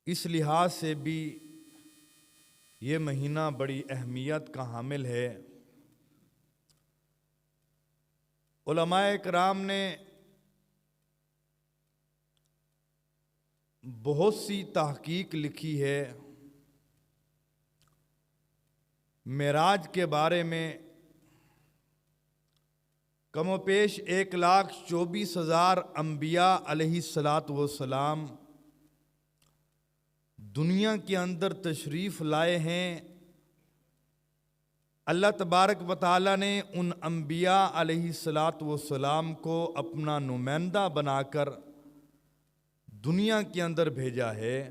اس لحاظ سے بھی یہ مہینہ بڑی اہمیت کا حامل ہے۔ علماء کرام نے بہت سی تحقیق لکھی ہے معراج کے بارے میں۔ کم و بیش 1,24,000 انبیاء علیہ السلام دنیا کے اندر تشریف لائے ہیں۔ اللہ تبارک و تعالیٰ نے ان انبیاء علیہ السلام کو اپنا نمائندہ بنا کر دنیا کے اندر بھیجا ہے۔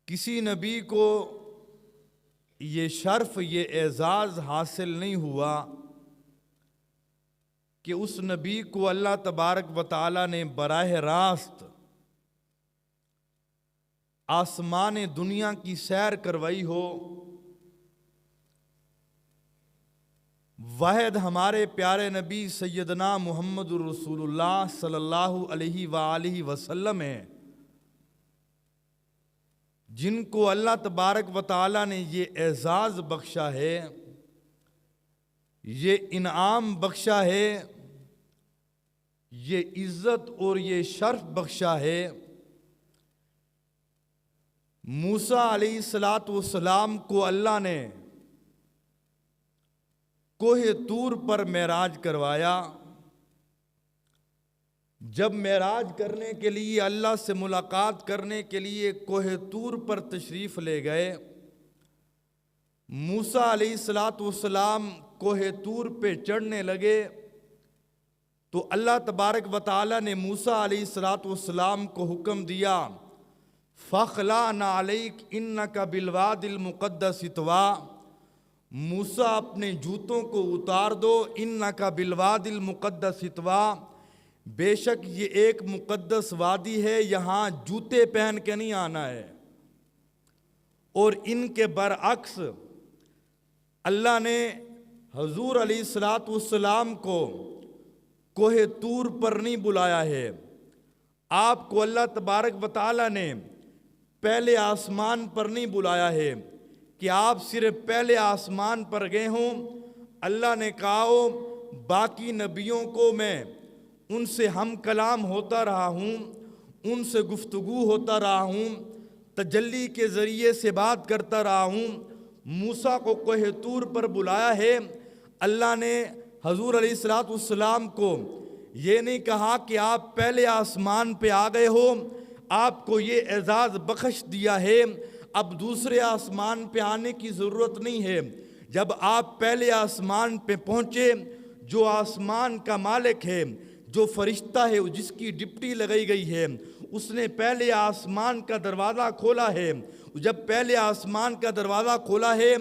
کسی نبی کو یہ شرف، یہ اعزاز حاصل نہیں ہوا کہ اس نبی کو اللہ تبارک و تعالیٰ نے براہ راست آسمان دنیا کی سیر کروائی ہو۔ واحد ہمارے پیارے نبی سیدنا محمد رسول اللہ صلی اللہ علیہ وآلہ وسلم ہیں، جن کو اللہ تبارک و تعالیٰ نے یہ اعزاز بخشا ہے، یہ انعام بخشا ہے، یہ عزت اور یہ شرف بخشا ہے۔ موسیٰ علیہ السلام کو اللہ نے کوہ طور پر معراج کروایا۔ جب معراج کرنے کے لیے، اللہ سے ملاقات کرنے کے لیے کوہ طور پر تشریف لے گئے، موسیٰ علیہ السلام کوہ طور پہ چڑھنے لگے تو اللہ تبارک و تعالیٰ نے موسیٰ علیہ السلام کو حکم دیا، فَخْلَعْ نَعْلَيْكَ إِنَّكَ بِالْوَادِ الْمُقَدَّسِ طُوَىٰ، موسیٰ اپنے جوتوں کو اتار دو، إِنَّكَ بِالْوَادِ الْمُقَدَّسِ طُوَىٰ، بے شک یہ ایک مقدس وادی ہے، یہاں جوتے پہن کے نہیں آنا ہے۔ اور ان کے برعکس اللہ نے حضور علیہ السلام کو کوہ طور پر نہیں بلایا ہے، آپ کو اللہ تبارک و تعالیٰ نے پہلے آسمان پر نہیں بلایا ہے کہ آپ صرف پہلے آسمان پر گئے ہوں۔ اللہ نے کہا ہو باقی نبیوں کو میں ان سے ہم کلام ہوتا رہا ہوں، ان سے گفتگو ہوتا رہا ہوں، تجلی کے ذریعے سے بات کرتا رہا ہوں۔ موسیٰ کو کوہ طور پر بلایا ہے، اللہ نے حضور علیہ السلام کو یہ نہیں کہا کہ آپ پہلے آسمان پہ آ گئے ہو، آپ کو یہ اعزاز بخش دیا ہے، اب دوسرے آسمان پہ آنے کی ضرورت نہیں ہے۔ جب آپ پہلے آسمان پہ پہنچے، جو آسمان کا مالک ہے، جو فرشتہ ہے، جس کی ڈپٹی لگائی گئی ہے، اس نے پہلے آسمان کا دروازہ کھولا ہے۔ جب پہلے آسمان کا دروازہ کھولا ہے،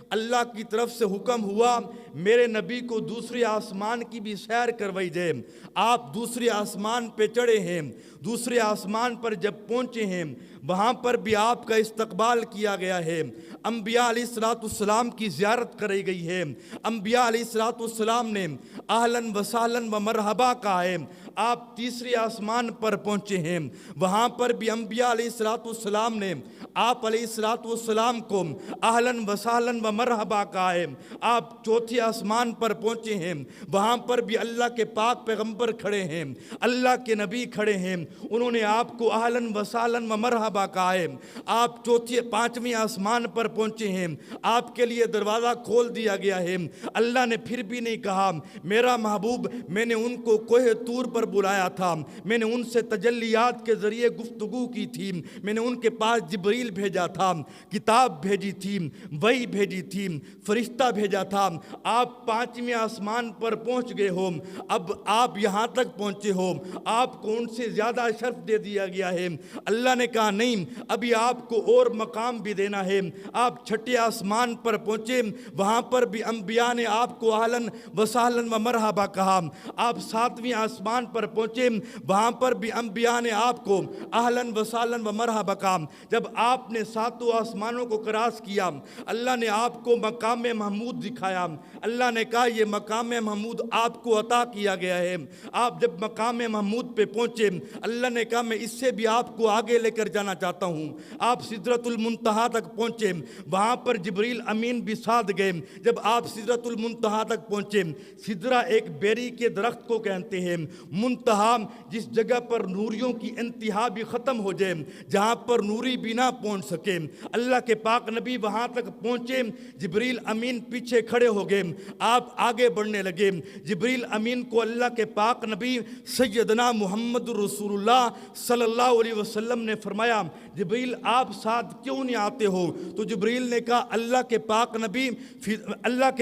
اللہ کی طرف سے حکم ہوا میرے نبی کو دوسرے آسمان کی بھی سیر کروائی جائے۔ آپ دوسرے آسمان پہ چڑھے ہیں، دوسرے آسمان پر جب پہنچے ہیں، وہاں پر بھی آپ کا استقبال کیا گیا ہے، انبیاء علیہ السلام کی زیارت کرائی گئی ہے، انبیاء علیہ السلام نے اہلاً و سہلاً و مرحبا کہا ہے۔ آپ تیسرے آسمان پر پہنچے ہیں، وہاں پر بھی انبیاء علیہ السلام نے آپ علیہ السلام کو اہلاً و سہلاً و مرحبا کہا ہے۔ آپ چوتھے آسمان پر پہنچے ہیں، وہاں پر بھی اللہ کے پاک پیغمبر کھڑے ہیں، اللہ کے نبی کھڑے ہیں، انہوں نے آپ کو اہلاً و سہلاً و مرحبا کہا ہے۔ آپ پانچویں آسمان پر پہنچے ہیں، آپ کے لیے دروازہ کھول دیا گیا ہے۔ اللہ نے پھر بھی نہیں کہا میرا محبوب میں نے ان کو کوہ طور پر بلایا تھا، میں نے ان سے تجلیات کے ذریعے گفتگو کی تھی، میں نے ان کے پاس جبریل بھیجا تھا، کتاب بھیجی تھی، وحی بھیجی تھی، فرشتہ بھیجا تھا۔ آپ پانچویں آسمان پر پہنچ گئے ہو، اب آپ یہاں تک پہنچے ہو، آپ کو ان سے زیادہ شرف دے دیا گیا ہے۔ اللہ نے کہا نہیں، ابھی آپ کو اور مقام بھی دینا ہے۔ آپ چھٹے آسمان پر پہنچے، وہاں پر بھی انبیاء نے آپ کو اہلاً و سہلاً و مرحبا کہا۔ آپ ساتویں آسمان پر پہنچے، وہاں پر بھی انبیاء نے آپ کو اہلاً و سہلاً و مرحبا کہا۔ جب آپ نے ساتوں آسمانوں کو کراس کیا، اللہ نے آپ کو مقام محمود دکھایا، اللہ نے کہا یہ مقام محمود آپ کو عطا کیا گیا ہے۔ آپ جب مقام محمود پہ پہنچے، اللہ نے کہا میں اس سے بھی آپ کو آگے لے کر جانا چاہتا ہوں۔ آپ سدرۃ المنتہا تک پہنچے، وہاں پر جبریل امین بھی ساتھ گئے۔ جب آپ سدرۃ المنتہا تک پہنچے، سدرہ ایک بیری کے درخت کو کہتے ہیں، منتہا جس جگہ پر نوریوں کی انتہا بھی ختم ہو جائے، جہاں پر نوری بھی نہ پہنچ سکے، اللہ کے پاک نبی وہاں تک پہنچے۔ جبریل امین پیچھے کھڑے ہو گئے، آپ آگے بڑھنے لگے۔ جبریل امین کو اللہ کے پاک نبی سیدنا محمد رسول اللہ صلی اللہ علیہ وسلم نے فرمایا جبریل آپ ساتھ کیوں نہیں آتے ہو؟ تو جبریل نے کہا اللہ کے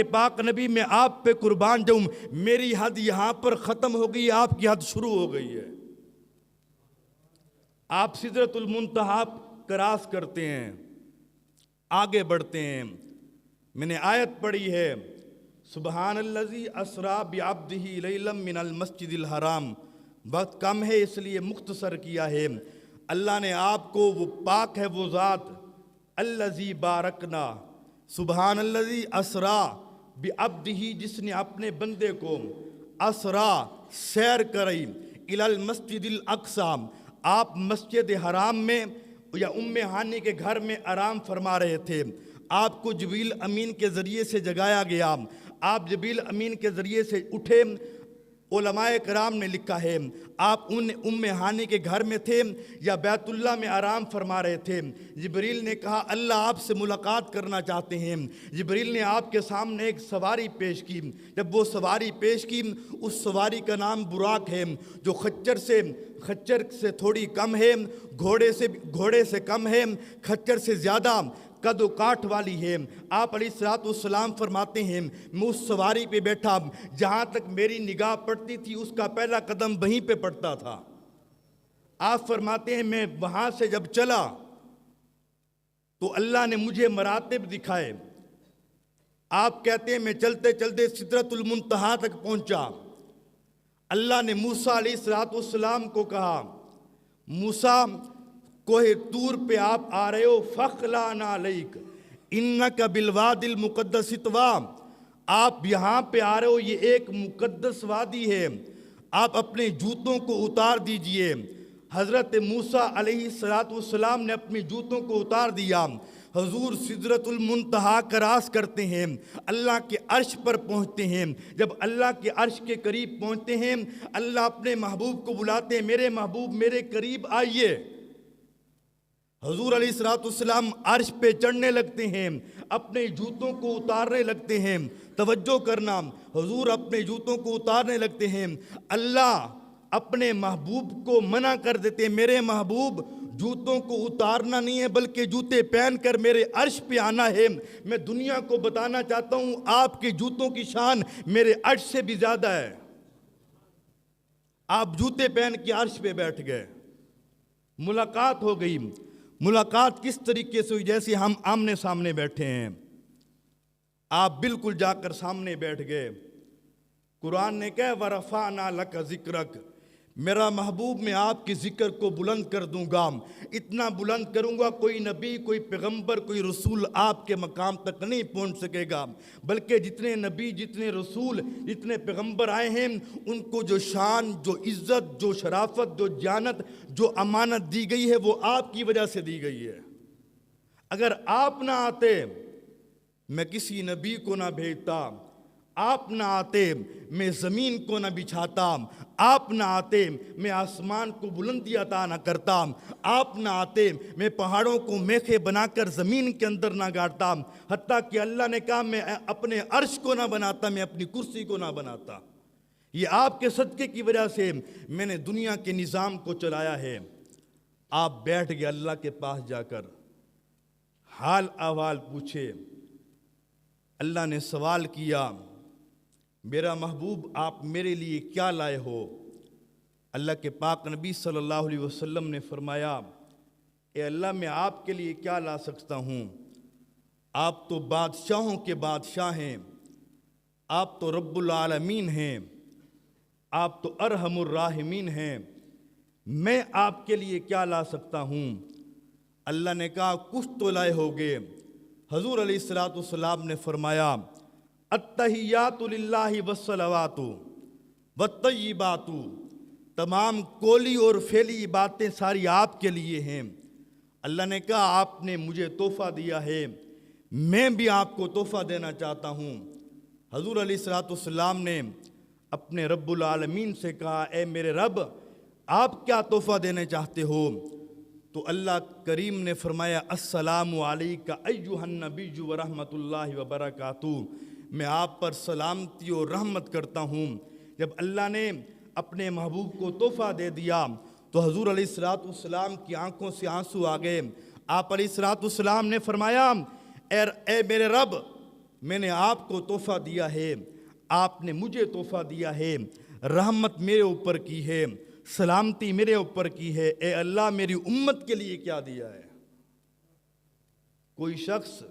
پاک نبی میں آپ پہ قربان جاؤں، میری حد یہاں پر ختم ہو گئی، آپ کی حد شروع ہو گئی ہے۔ آپ سدرۃ المنتہا کراس کرتے ہیں، آگے بڑھتے ہیں۔ میں نے آیت پڑھی ہے سبحان الذی اسریٰ بعبدہ لیلا من المسجد الحرام، وقت کم ہے اس لیے مختصر کیا ہے۔ اللہ نے آپ کو، وہ پاک ہے وہ ذات، الذی بارکنا، سبحان الذی اسریٰ بعبدہ، جس نے اپنے بندے کو اسریٰ سیر کرائی، الی المسجد الاقصیٰ، آپ مسجد حرام میں یا ام ہانی کے گھر میں آرام فرما رہے تھے، آپ کو جبریل امین کے ذریعے سے جگایا گیا، آپ جبریل امین کے ذریعے سے اٹھے۔ علماء کرام نے لکھا ہے آپ ان ام ہانی کے گھر میں تھے یا بیت اللہ میں آرام فرما رہے تھے، جبریل نے کہا اللہ آپ سے ملاقات کرنا چاہتے ہیں۔ جبریل نے آپ کے سامنے ایک سواری پیش کی، جب وہ سواری پیش کی، اس سواری کا نام براق ہے، جو خچر سے تھوڑی کم ہے، گھوڑے سے کم ہے، خچر سے زیادہ قد و کاٹھ والی ہے۔ آپ علیہ الصلوۃ والسلام فرماتے ہیں میں اس سواری پہ بیٹھا، جہاں تک میری نگاہ پڑتی تھی اس کا پہلا قدم وہیں پہ پڑتا تھا۔ آپ فرماتے ہیں میں وہاں سے جب چلا تو اللہ نے مجھے مراتب دکھائے۔ آپ کہتے ہیں میں چلتے چلتے سدرۃ المنتہا تک پہنچا، اللہ نے موسیٰ علیہ الصلوۃ والسلام کو کہا موسیٰ کوہ طور پہ آپ آ رہے ہو، فَخْلَعْنَ عَلَيْكَ إِنَّكَ بِالْوَادِ الْمُقَدَّسِ طُوَىٰ، آپ یہاں پہ آ رہے ہو، یہ ایک مقدس وادی ہے، آپ اپنے جوتوں کو اتار دیجئے۔ حضرت موسیٰ علیہ السلام نے اپنے جوتوں کو اتار دیا، حضور سدرۃ المنتہا کراس کرتے ہیں، اللہ کے عرش پر پہنچتے ہیں۔ جب اللہ کے عرش کے قریب پہنچتے ہیں، اللہ اپنے محبوب کو بلاتے ہیں میرے محبوب میرے قریب آئیے۔ حضور علیہ السلام عرش پہ چڑھنے لگتے ہیں، اپنے جوتوں کو اتارنے لگتے ہیں۔ توجہ کرنا، حضور اپنے جوتوں کو اتارنے لگتے ہیں، اللہ اپنے محبوب کو منع کر دیتے ہیں میرے محبوب جوتوں کو اتارنا نہیں ہے بلکہ جوتے پہن کر میرے عرش پہ آنا ہے۔ میں دنیا کو بتانا چاہتا ہوں آپ کے جوتوں کی شان میرے عرش سے بھی زیادہ ہے۔ آپ جوتے پہن کے عرش پہ بیٹھ گئے، ملاقات ہو گئی۔ ملاقات کس طریقے سے ہوئی؟ جیسے ہم آمنے سامنے بیٹھے ہیں، آپ بالکل جا کر سامنے بیٹھ گئے۔ قرآن نے کہا وَرَفَعْنَا لَكَ ذِكْرَكَ، میرا محبوب میں آپ کے ذکر کو بلند کر دوں گا، اتنا بلند کروں گا کوئی نبی کوئی پیغمبر کوئی رسول آپ کے مقام تک نہیں پہنچ سکے گا، بلکہ جتنے نبی جتنے رسول جتنے پیغمبر آئے ہیں ان کو جو شان جو عزت جو شرافت جو جانت جو امانت دی گئی ہے وہ آپ کی وجہ سے دی گئی ہے۔ اگر آپ نہ آتے میں کسی نبی کو نہ بھیجتا، آپ نہ آتے میں زمین کو نہ بچھاتا، آپ نہ آتے میں آسمان کو بلندی عطا نہ کرتا، آپ نہ آتے میں پہاڑوں کو میخے بنا کر زمین کے اندر نہ گاڑتا، حتیٰ کہ اللہ نے کہا میں اپنے عرش کو نہ بناتا، میں اپنی کرسی کو نہ بناتا۔ یہ آپ کے صدقے کی وجہ سے میں نے دنیا کے نظام کو چلایا ہے۔ آپ بیٹھ گئے اللہ کے پاس جا کر حال احوال پوچھے، اللہ نے سوال کیا میرا محبوب آپ میرے لیے کیا لائے ہو؟ اللہ کے پاک نبی صلی اللہ علیہ وسلم نے فرمایا اے اللہ میں آپ کے لیے کیا لا سکتا ہوں؟ آپ تو بادشاہوں کے بادشاہ ہیں، آپ تو رب العالمین ہیں، آپ تو ارحم الراحمین ہیں، میں آپ کے لیے کیا لا سکتا ہوں؟ اللہ نے کہا کچھ تو لائے ہوگے۔ حضور علیہ الصلوۃ والسلام نے فرمایا التحیات للہ والصلوات والطیبات، تمام کولی اور فعلی باتیں ساری آپ کے لیے ہیں۔ اللہ نے کہا آپ نے مجھے تحفہ دیا ہے، میں بھی آپ کو تحفہ دینا چاہتا ہوں۔ حضور علیہ الصلوۃ والسلام نے اپنے رب العالمین سے کہا اے میرے رب آپ کیا تحفہ دینے چاہتے ہو؟ تو اللہ کریم نے فرمایا السلام علیک ایھا النبی ورحمۃ اللہ وبرکاتہ، میں آپ پر سلامتی اور رحمت کرتا ہوں۔ جب اللہ نے اپنے محبوب کو تحفہ دے دیا تو حضور علیہ الصلوۃ والسلام کی آنکھوں سے آنسو آ گئے۔ آپ علیہ الصلوۃ والسلام نے فرمایا اے میرے رب، میں نے آپ کو تحفہ دیا ہے، آپ نے مجھے تحفہ دیا ہے، رحمت میرے اوپر کی ہے، سلامتی میرے اوپر کی ہے، اے اللہ میری امت کے لیے کیا دیا ہے؟ کوئی شخص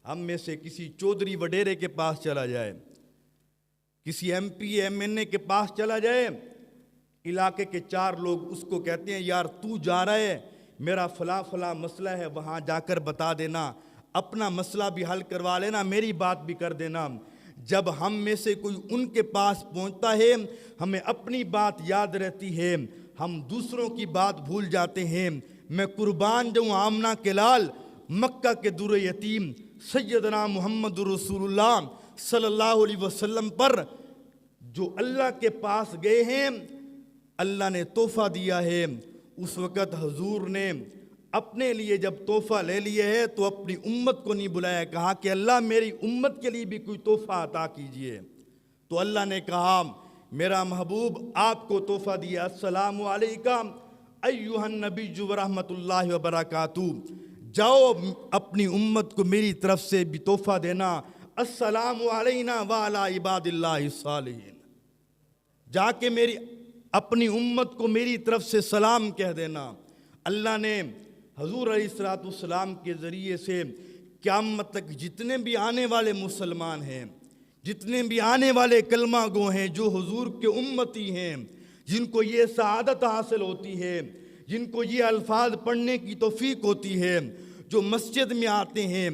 ہم میں سے کسی چودھری وڈیرے کے پاس چلا جائے، کسی ایم پی ایم این اے کے پاس چلا جائے، علاقے کے 4 لوگ اس کو کہتے ہیں یار تو جا رہا ہے، میرا فلاں مسئلہ ہے، وہاں جا کر بتا دینا، اپنا مسئلہ بھی حل کروا لینا، میری بات بھی کر دینا۔ جب ہم میں سے کوئی ان کے پاس پہنچتا ہے ہمیں اپنی بات یاد رہتی ہے، ہم دوسروں کی بات بھول جاتے ہیں۔ میں قربان جاؤں آمنہ کے لال، مکہ کے در یتیم سیدنا محمد رسول اللہ صلی اللہ علیہ وسلم پر، جو اللہ کے پاس گئے ہیں، اللہ نے تحفہ دیا ہے۔ اس وقت حضور نے اپنے لیے جب تحفہ لے لیے ہے تو اپنی امت کو نہیں بلایا، کہا کہ اللہ میری امت کے لیے بھی کوئی تحفہ عطا کیجئے۔ تو اللہ نے کہا میرا محبوب آپ کو تحفہ دیا، السلام علیکم ایھا النبی ورحمۃ اللہ وبرکاتہ، جاؤ اپنی امت کو میری طرف سے بھی تحفہ دینا، السلام علینا وعلی عباد اللہ الصالحین، جا کے میری اپنی امت کو میری طرف سے سلام کہہ دینا۔ اللہ نے حضور علیہ الصلوۃ والسلام کے ذریعے سے قیامت تک جتنے بھی آنے والے مسلمان ہیں، جتنے بھی آنے والے کلمہ گو ہیں، جو حضور کے امتی ہیں، جن کو یہ سعادت حاصل ہوتی ہے، جن کو یہ الفاظ پڑھنے کی توفیق ہوتی ہے، جو مسجد میں آتے ہیں،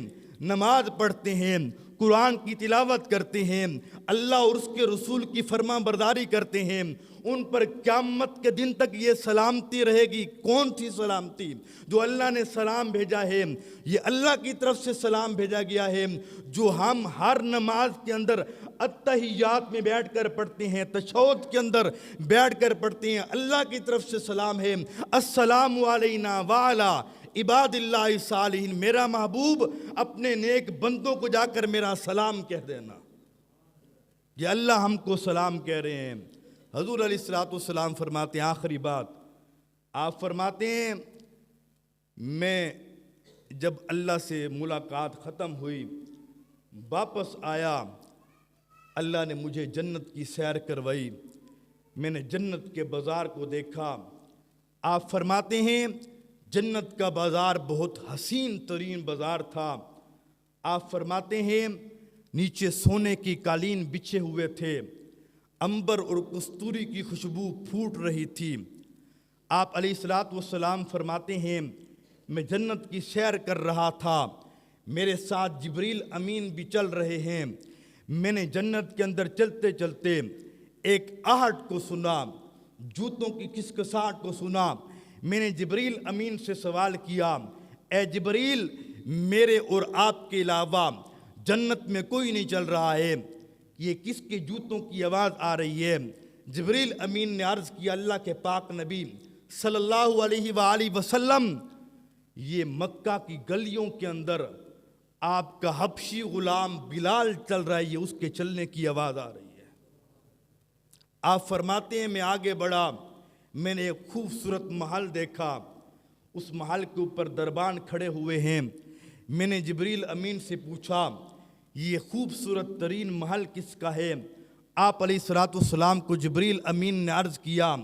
نماز پڑھتے ہیں، قرآن کی تلاوت کرتے ہیں، اللہ اور اس کے رسول کی فرما برداری کرتے ہیں، ان پر قیامت کے دن تک یہ سلامتی رہے گی۔ کون سی سلامتی؟ جو اللہ نے سلام بھیجا ہے، یہ اللہ کی طرف سے سلام بھیجا گیا ہے، جو ہم ہر نماز کے اندر التحیات میں بیٹھ کر پڑھتے ہیں، تشہد کے اندر بیٹھ کر پڑھتے ہیں، اللہ کی طرف سے سلام ہے، السلام علینا وعلی عباد اللہ الصالحین۔ میرا محبوب اپنے نیک بندوں کو جا کر میرا سلام کہہ دینا۔ یہ اللہ ہم کو سلام کہہ رہے ہیں۔ حضور علیہ الصلوۃ والسلام فرماتے ہیں آخری بات، آپ فرماتے ہیں میں جب اللہ سے ملاقات ختم ہوئی، واپس آیا، اللہ نے مجھے جنت کی سیر کروائی، میں نے جنت کے بازار کو دیکھا۔ آپ فرماتے ہیں جنت کا بازار بہت حسین ترین بازار تھا۔ آپ فرماتے ہیں نیچے سونے کی قالین بچھے ہوئے تھے، عنبر اور کستوری کی خوشبو پھوٹ رہی تھی۔ آپ علیہ الصلوۃ والسلام فرماتے ہیں میں جنت کی سیر کر رہا تھا، میرے ساتھ جبریل امین بھی چل رہے ہیں، میں نے جنت کے اندر چلتے چلتے ایک آہٹ کو سنا، جوتوں کی کسکساہٹ کو سنا۔ میں نے جبریل امین سے سوال کیا اے جبریل، میرے اور آپ کے علاوہ جنت میں کوئی نہیں چل رہا ہے، یہ کس کے جوتوں کی آواز آ رہی ہے؟ جبریل امین نے عرض کیا اللہ کے پاک نبی صلی اللہ علیہ وآلہ وسلم، یہ مکہ کی گلیوں کے اندر آپ کا حبشی غلام بلال چل رہا ہے، یہ اس کے چلنے کی آواز آ رہی ہے۔ آپ فرماتے ہیں میں آگے بڑھا، میں نے ایک خوبصورت محل دیکھا، اس محل کے اوپر دربان کھڑے ہوئے ہیں۔ میں نے جبریل امین سے پوچھا یہ خوبصورت ترین محل کس کا ہے؟ آپ علیہ الصلوۃ والسلام کو جبریل امین نے عرض کیا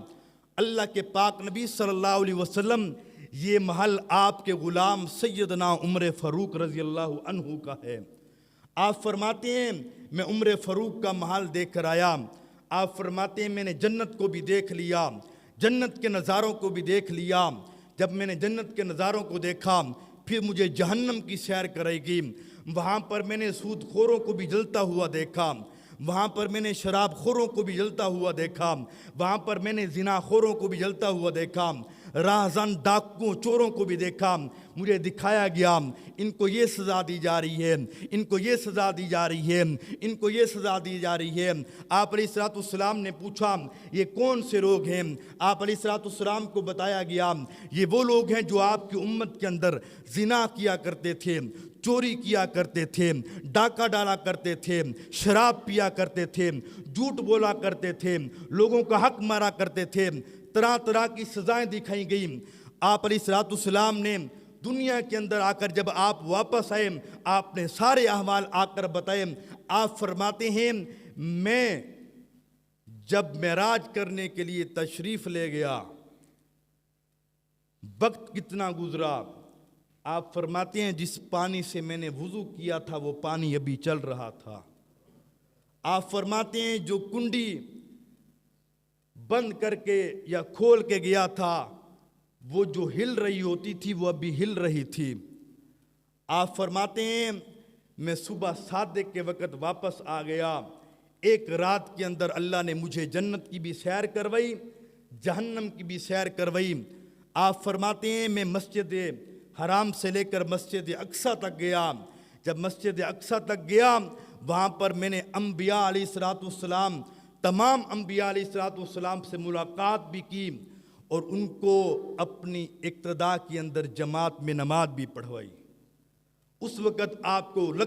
اللہ کے پاک نبی صلی اللہ علیہ وسلم، یہ محل آپ کے غلام سیدنا عمر فاروق رضی اللہ عنہ کا ہے۔ آپ فرماتے ہیں میں عمر فاروق کا محل دیکھ کر آیا۔ آپ فرماتے ہیں میں نے جنت کو بھی دیکھ لیا، جنت کے نظاروں کو بھی دیکھ لیا، جب میں نے جنت کے نظاروں کو دیکھا پھر مجھے جہنم کی سیر کرے گی، وہاں پر میں نے سود خوروں کو بھی جلتا ہوا دیکھا، وہاں پر میں نے شراب خوروں کو بھی جلتا ہوا دیکھا، وہاں پر میں نے زنا خوروں کو بھی جلتا ہوا دیکھا، راہزن ڈاکوؤں چوروں کو بھی دیکھا۔ مجھے دکھایا گیا ان کو یہ سزا دی جا رہی ہے، ان کو یہ سزا دی جا رہی ہے، ان کو یہ سزا دی جا رہی ہے۔ آپ علیہ الصلوۃ والسلام نے پوچھا یہ کون سے لوگ ہیں؟ آپ علیہ الصلوۃ والسلام کو بتایا گیا یہ وہ لوگ ہیں جو آپ کی امت کے اندر زنا کیا کرتے تھے، چوری کیا کرتے تھے، ڈاکہ ڈالا کرتے تھے، شراب پیا کرتے تھے، جھوٹ بولا کرتے تھے، لوگوں کا حق مارا کرتے تھے، طرح طرح کی سزائیں دکھائی گئیں۔ آپ علیہ الصلوۃ والسلام نے دنیا کے اندر آ کر جب آپ واپس آئے آپ نے سارے احوال آ کر بتائے۔ آپ فرماتے ہیں میں جب معراج کرنے کے لیے تشریف لے گیا وقت کتنا گزرا، آپ فرماتے ہیں جس پانی سے میں نے وضو کیا تھا وہ پانی ابھی چل رہا تھا۔ آپ فرماتے ہیں جو کنڈی بند کر کے یا کھول کے گیا تھا وہ جو ہل رہی ہوتی تھی وہ ابھی ہل رہی تھی۔ آپ فرماتے ہیں میں صبح صادق کے وقت واپس آ گیا، ایک رات کے اندر اللہ نے مجھے جنت کی بھی سیر کروائی، جہنم کی بھی سیر کروائی۔ آپ فرماتے ہیں میں مسجد حرام سے لے کر مسجد اقصیٰ تک گیا، جب مسجد اقصیٰ تک گیا وہاں پر میں نے انبیاء علیہ الصلوۃ والسلام تمام انبیاء علیہ الصلوۃ والسلام سے ملاقات بھی کی اور ان کو اپنی اقتداء کے اندر جماعت میں نماز بھی پڑھوائی۔ اس وقت آپ کو